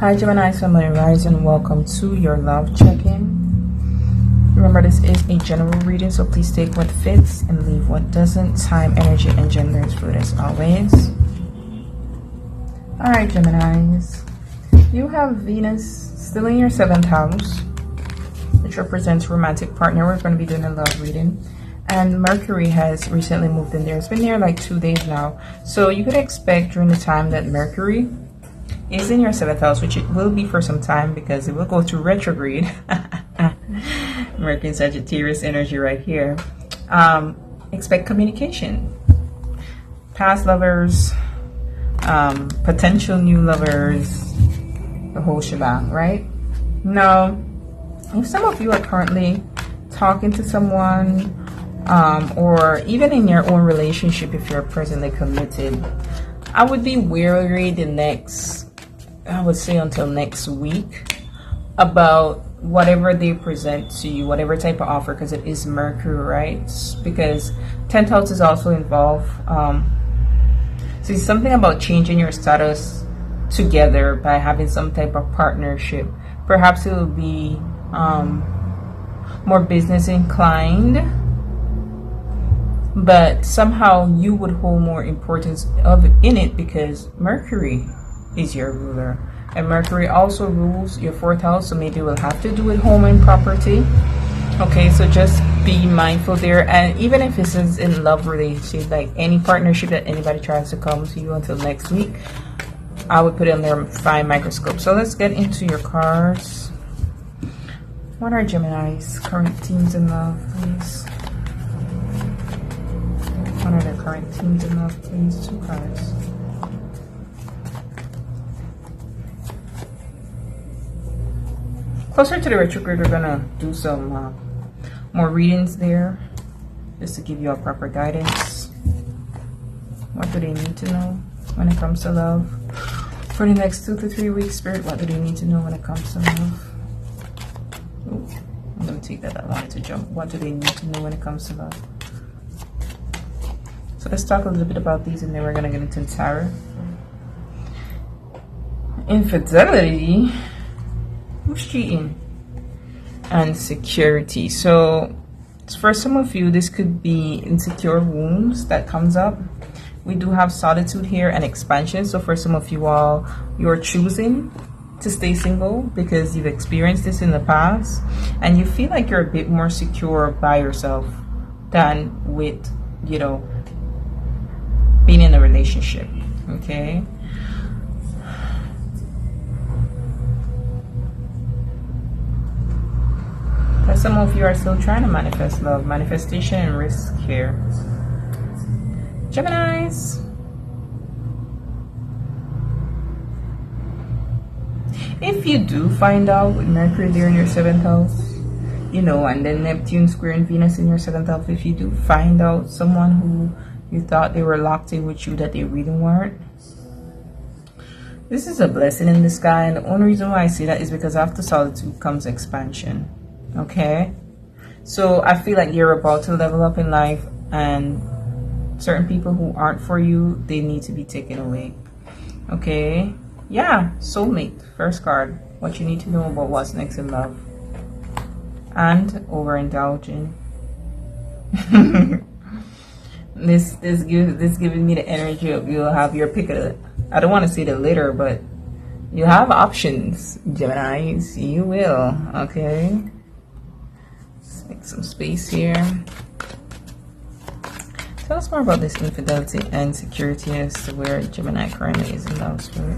Hi Gemini, Soulmate Rising. Welcome to your love check-in. Remember, this is a general reading, so please take what fits and leave what doesn't. Time, energy, and gender is fluid as always. Alright Geminis, you have Venus still in your 7th house, which represents romantic partner. We're going to be doing a love reading. And Mercury has recently moved in there. It's been there like 2 days now. So you could expect during the time that Mercury is in your 7th house, which it will be for some time because it will go through retrograde. Mercury in Sagittarius energy right here. Expect communication. Past lovers, potential new lovers, the whole shebang, right? Now, if some of you are currently talking to someone, or even in your own relationship, if you're presently committed, I would be wary the next, I would say until next week, about whatever they present to you, whatever type of offer, because it is Mercury, right? Because 10th house is also involved. So it's something about changing your status together by having some type of partnership. Perhaps it will be more business inclined, but somehow you would hold more importance in it because Mercury is your ruler, and Mercury also rules your 4th house, so maybe we'll have to do with home and property. Okay, so just be mindful there. And even if this is in love relationship, like any partnership that anybody tries to come to you until next week, I would put it under fine microscope. So let's get into your cards. What are Gemini's current themes in love, please? What are the current themes in love, please? 2 cards. Closer to the retrograde, we're gonna do some more readings there, just to give you a proper guidance. What do they need to know when it comes to love? For the next 2 to 3 weeks, Spirit, what do they need to know when it comes to love? Ooh, I'm gonna take that. I wanted to jump. What do they need to know when it comes to love? So let's talk a little bit about these, and then we're gonna get into tarot. Infidelity. Who's cheating? And security. So for some of you, this could be insecure wounds that comes up. We do have solitude here and expansion. So for some of you all, you're choosing to stay single because you've experienced this in the past and you feel like you're a bit more secure by yourself than with, you know, being in a relationship. Okay. But some of you are still trying to manifest love. Manifestation and risk here. Geminis. If you do find out with Mercury there in your 7th house, you know, and then Neptune squaring Venus in your 7th house, if you do find out someone who you thought they were locked in with you that they really weren't, this is a blessing in the sky. And the only reason why I say that is because after solitude comes expansion. Okay, so I feel like you're about to level up in life, and certain people who aren't for you, they need to be taken away. Okay, yeah, soulmate, first card. What you need to know about what's next in love. And overindulging. this giving me the energy of you'll have your pick of it. I don't want to say the litter, but you have options, Geminis. You will. Okay. Make some space here. Tell us more about this infidelity and security as to where Gemini currently is in love, Spirit.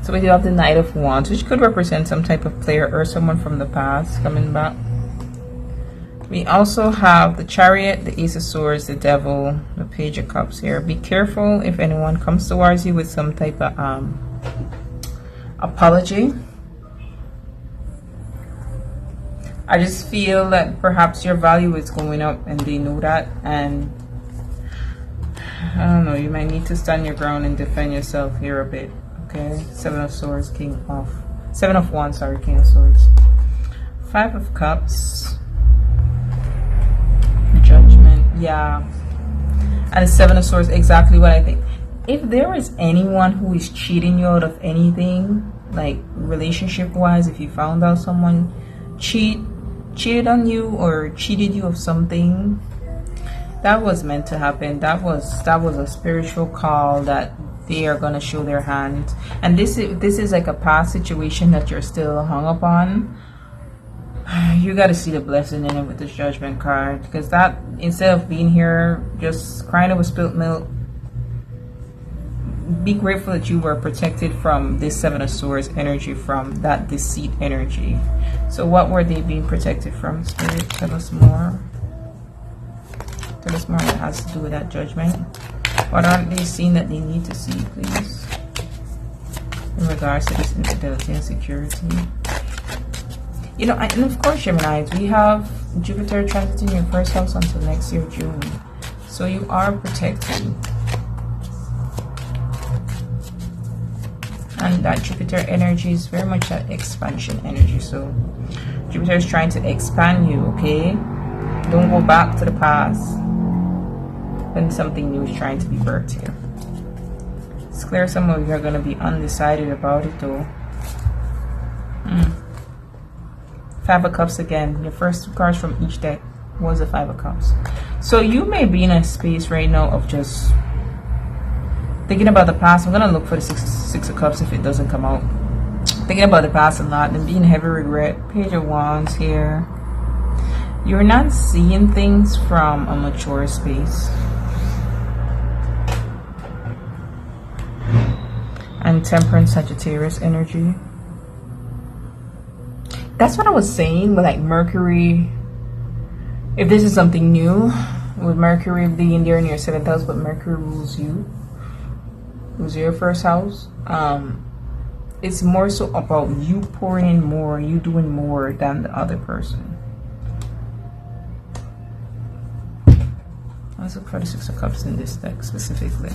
So we do have the Knight of Wands, which could represent some type of player or someone from the past coming back. We also have the Chariot, the Ace of Swords, the Devil, the Page of Cups here. Be careful if anyone comes towards you with some type of apology. I just feel that perhaps your value is going up and they know that, and I don't know, you might need to stand your ground and defend yourself here a bit. Okay, 7 of Swords, King of 7 of Wands, sorry, King of Swords. 5 of Cups. Yeah. And the Seven of Swords, exactly what I think. If there is anyone who is cheating you out of anything, like relationship wise, if you found out someone cheated on you or cheated you of something, that was meant to happen. That was a spiritual call that they are gonna show their hand. And this is like a past situation that you're still hung up on. You got to see the blessing in it with this Judgment card, because that, instead of being here just crying over spilt milk, be grateful that you were protected from this Seven of Swords energy, from that deceit energy. So what were they being protected from? Spirit, tell us more. Tell us more that has to do with that Judgment. What aren't they seeing that they need to see, please, in regards to this infidelity and security? You know, and of course, Gemini, we have Jupiter transiting your first house until next year, June. So you are protected. And that Jupiter energy is very much that expansion energy. So Jupiter is trying to expand you, okay? Don't go back to the past when something new is trying to be birthed here. It's clear some of you are going to be undecided about it, though. Five of Cups again. Your first two cards from each deck was the Five of Cups. So you may be in a space right now of just thinking about the past. I'm going to look for the Six of Cups if it doesn't come out. Thinking about the past a lot and being heavy regret. Page of Wands here. You're not seeing things from a mature space. And Temperance, Sagittarius energy. That's what I was saying with like Mercury. If this is something new, with Mercury being there in your 7th house, but Mercury rules you, rules your first house. It's more so about you pouring in more, you doing more than the other person. Let's look for the Six of Cups in this deck specifically.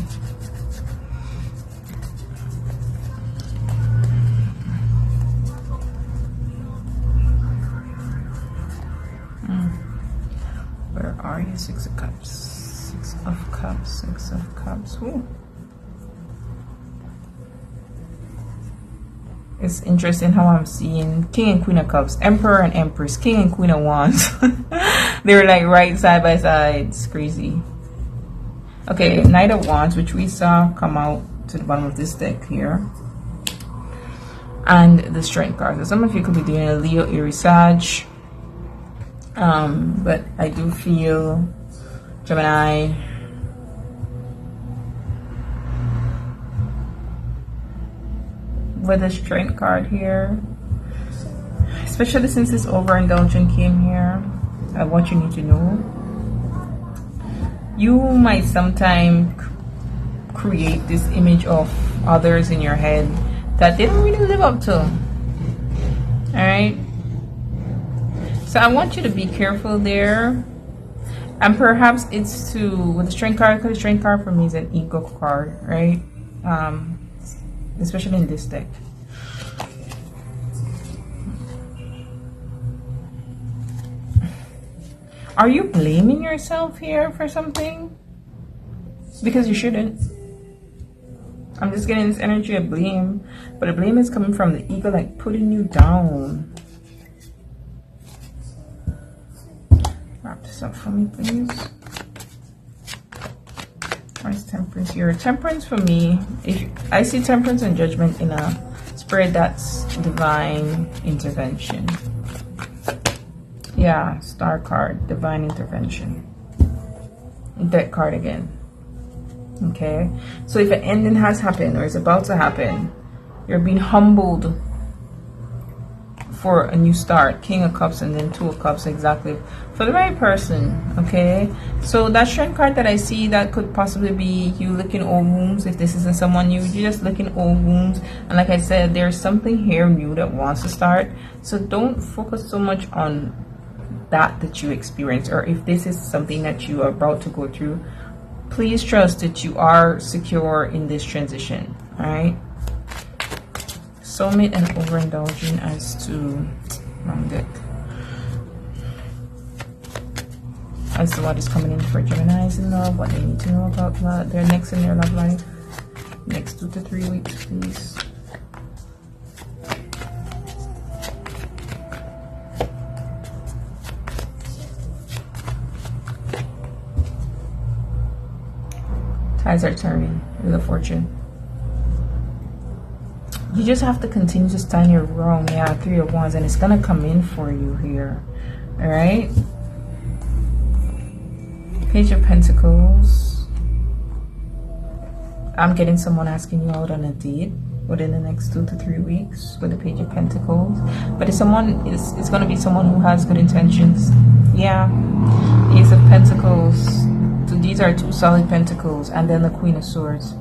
Where are you? Six of Cups. Six of Cups. Six of Cups. Ooh. It's interesting how I'm seeing King and Queen of Cups, Emperor and Empress, King and Queen of Wands. They're like right side by side. It's crazy. Okay, Knight of Wands, which we saw come out to the bottom of this deck here. And the Strength card. So some of you could be doing a Leo, Aries, Sag. But I do feel Gemini, with the Strength card here, especially since this overindulgent came here. What you need to know, you might sometimes create this image of others in your head that they don't really live up to. All right, so I want you to be careful there. And perhaps it's to, with the Strength card, because the Strength card for me is an ego card, right? Especially in this deck. Are you blaming yourself here for something? Because you shouldn't. I'm just getting this energy of blame, but the blame is coming from the ego, like putting you down. Wrap this up for me, please. Where's Temperance here? Temperance for me, if I see Temperance and Judgment in a spread, that's divine intervention. Yeah, Star card, divine intervention. Deck card again. Okay, so if an ending has happened or is about to happen, you're being humbled for a new start. King of Cups and then Two of Cups, exactly, for the right person. Okay, so that Strength card that I see, that could possibly be you licking old wounds. If this isn't someone new, you're just licking old wounds. And like I said, there's something here new that wants to start. So don't focus so much on that you experience, or if this is something that you are about to go through, please trust that you are secure in this transition. All right, Soulmate and overindulging as to wrong deck. as to what is coming in for Geminis in love, what they need to know about their next in their love life. Next 2 to 3 weeks, please. Tides are turning with a fortune. You just have to continue to stand your ground. Yeah, 3 of Wands, and it's gonna come in for you here. All right. Page of Pentacles. I'm getting someone asking you out on a date within the next 2 to 3 weeks with the Page of Pentacles. But it's gonna be someone who has good intentions. Yeah. Ace of Pentacles. So these are 2 solid pentacles, and then the Queen of Swords,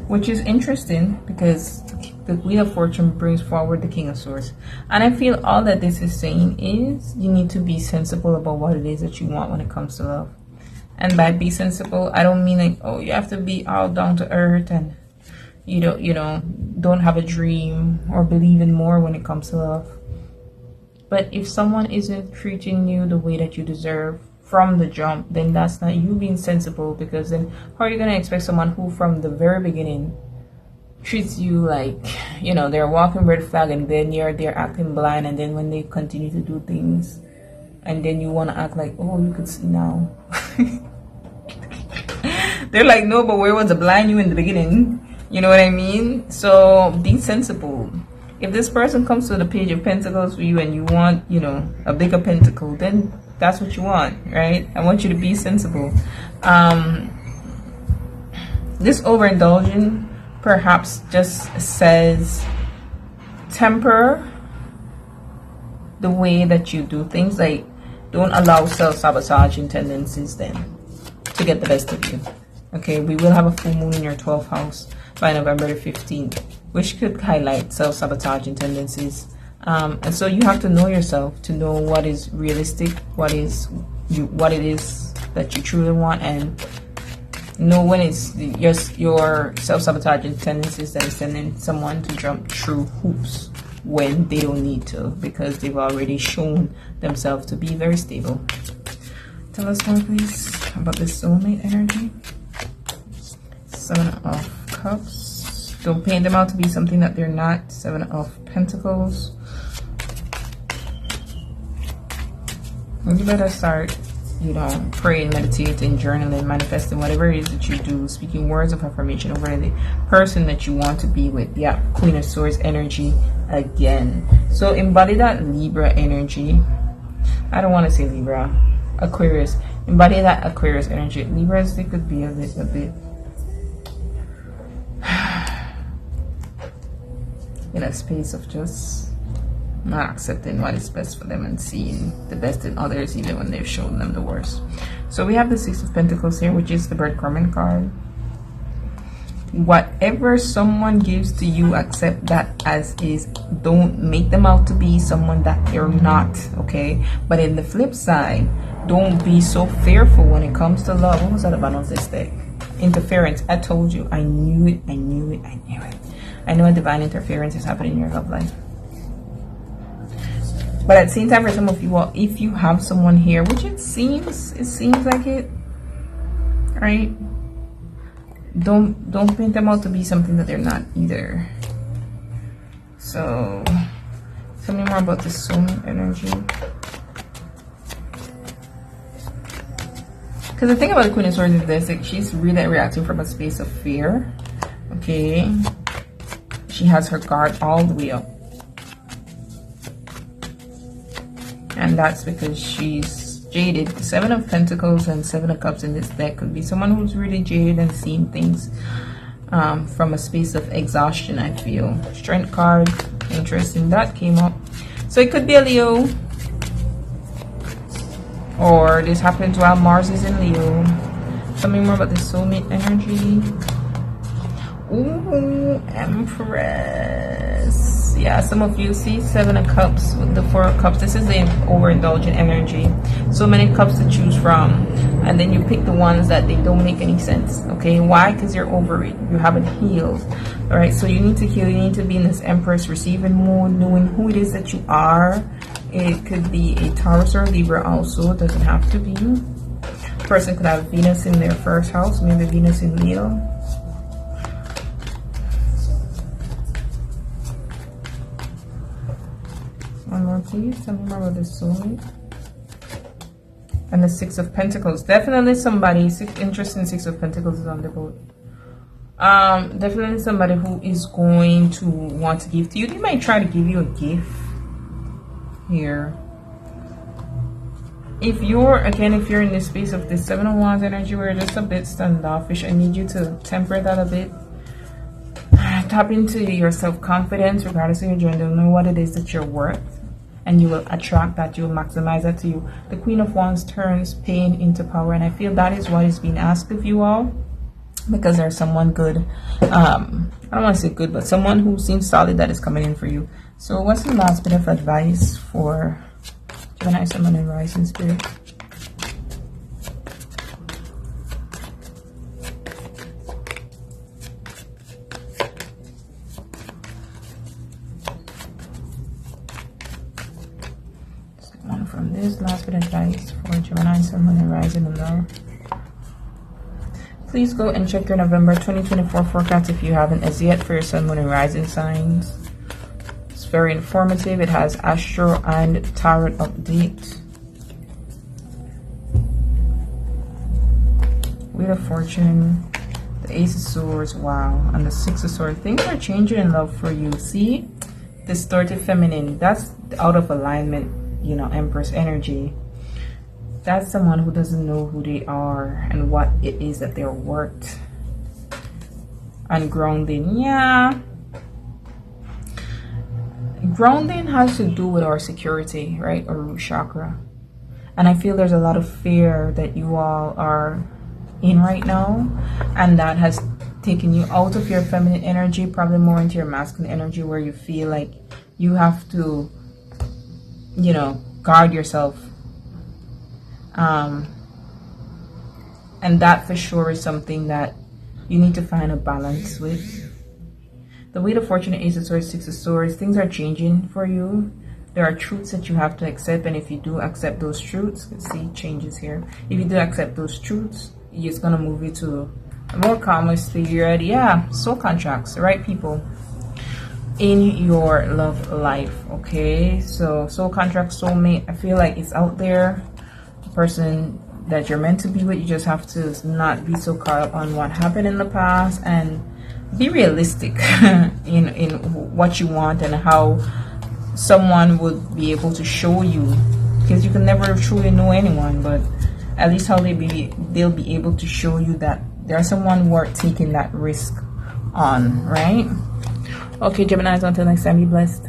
which is interesting because the Wheel of Fortune brings forward the King of Swords. And I feel all that this is saying is you need to be sensible about what it is that you want when it comes to love. And by be sensible, I don't mean like, oh, you have to be all down to earth and you don't have a dream or believe in more when it comes to love. But if someone isn't treating you the way that you deserve from the jump, then that's not you being sensible, because then how are you going to expect someone who from the very beginning treats you like, they're walking red flag, and then they're acting blind, and then when they continue to do things, and then you want to act like, oh, you could see now. They're like, no, but where was the blind you in the beginning? You know what I mean? So be sensible. If this person comes to the Page of Pentacles for you and you want, a bigger pentacle, then that's what you want, right? I want you to be sensible. This overindulging perhaps just says temper the way that you do things. Like, don't allow self-sabotaging tendencies then to get the best of you. Okay, we will have a full moon in your 12th house by November the 15th, which could highlight self-sabotaging tendencies. And so you have to know yourself to know what is realistic, what it is that you truly want, and know when it's just your self-sabotaging tendencies that is sending someone to jump through hoops when they don't need to, because they've already shown themselves to be very stable. Tell us more, please, about this soulmate energy. 7 of Cups. Don't paint them out to be something that they're not. 7 of Pentacles. You better start, praying, meditating, journaling, manifesting, whatever it is that you do, speaking words of affirmation over the person that you want to be with. Yeah, Queen of Swords energy again. So embody that Libra energy. I don't want to say Libra, Aquarius. Embody that Aquarius energy. Libras, they could be a bit in a space of just not accepting what is best for them and seeing the best in others even when they've shown them the worst. So we have the 6 of Pentacles here, which is the breadcrumbing card. Whatever someone gives to you, accept that as is. Don't make them out to be someone that they're not, okay? But in the flip side, don't be so fearful when it comes to love. What was that about on this deck? Interference. I told you. I knew it. I knew it. I knew it. I know a divine interference is happening in your love life. But at the same time, for some of you all, if you have someone here, which it seems like it, right? Don't paint them out to be something that they're not either. So tell me more about the soulmate energy. Because the thing about the Queen of Swords is this, like, she's really reacting from a space of fear. Okay. She has her guard all the way up. And that's because she's jaded. 7 of Pentacles and 7 of Cups in this deck could be someone who's really jaded and seeing things from a space of exhaustion, I feel. Strength card, interesting, that came up. So it could be a Leo, or this happens while Mars is in Leo. Tell me more about the soulmate energy. Ooh, Empress. Yeah, some of you see 7 of Cups with the 4 of Cups. This is the overindulgent energy. So many cups to choose from, and then you pick the ones that they don't make any sense. Okay, why? Because you're over it. You haven't healed. All right, so you need to heal. You need to be in this Empress receiving mode, knowing who it is that you are, It could be a Taurus or Libra also. It doesn't have to be. Person could have Venus in their first house, maybe Venus in Leo. One more, please. Tell me more about this soulmate. And the Six of Pentacles. Definitely somebody, interesting Six of Pentacles is on the boat. Definitely somebody who is going to want to give to you. They might try to give you a gift here. If you're in the space of the Seven of Wands energy where you're just a bit standoffish, I need you to temper that a bit. Tap into your self-confidence regardless of your gender. Know what it is that you're worth, and you will attract that. You will maximize that to you. The Queen of Wands turns pain into power, and I feel that is what is being asked of you all, because there's someone good. I don't want to say good, but someone who seems solid that is coming in for you. So what's the last bit of advice for Gemini, Sun, Moon, and Rising Spirit? One from this last bit of advice for Gemini, Sun, Moon, and Rising in love. Please go and check your November 2024 forecast if you haven't as yet for your Sun, Moon, and Rising signs. It's very informative. It has Astro and Tarot update. Wheel of Fortune, the Ace of Swords, wow, and the Six of Swords. Things are changing in love for you. See, distorted feminine, that's out of alignment, you know, Empress energy. That's someone who doesn't know who they are and what it is that they're worth. And grounding, yeah. Grounding has to do with our security, right? Or root chakra. And I feel there's a lot of fear that you all are in right now. And that has taken you out of your feminine energy, probably more into your masculine energy, where you feel like you have to, you know, guard yourself. And that for sure is something that you need to find a balance with. The Wheel of Fortune, Ace of Swords, Six of Swords, things are changing for you. There are truths that you have to accept, and if you do accept those truths, let's see, changes here. If you do accept those truths, it's going to move you to a more calmer period. Yeah, soul contracts, the right people in your love life, okay? So soul contract, soulmate, I feel like it's out there. The person that you're meant to be with, you just have to not be so caught up on what happened in the past and be realistic in what you want and how someone would be able to show you, because you can never truly know anyone, but at least how they'll be able to show you that there's someone worth taking that risk on, right? Okay, Geminis, until next time, be blessed.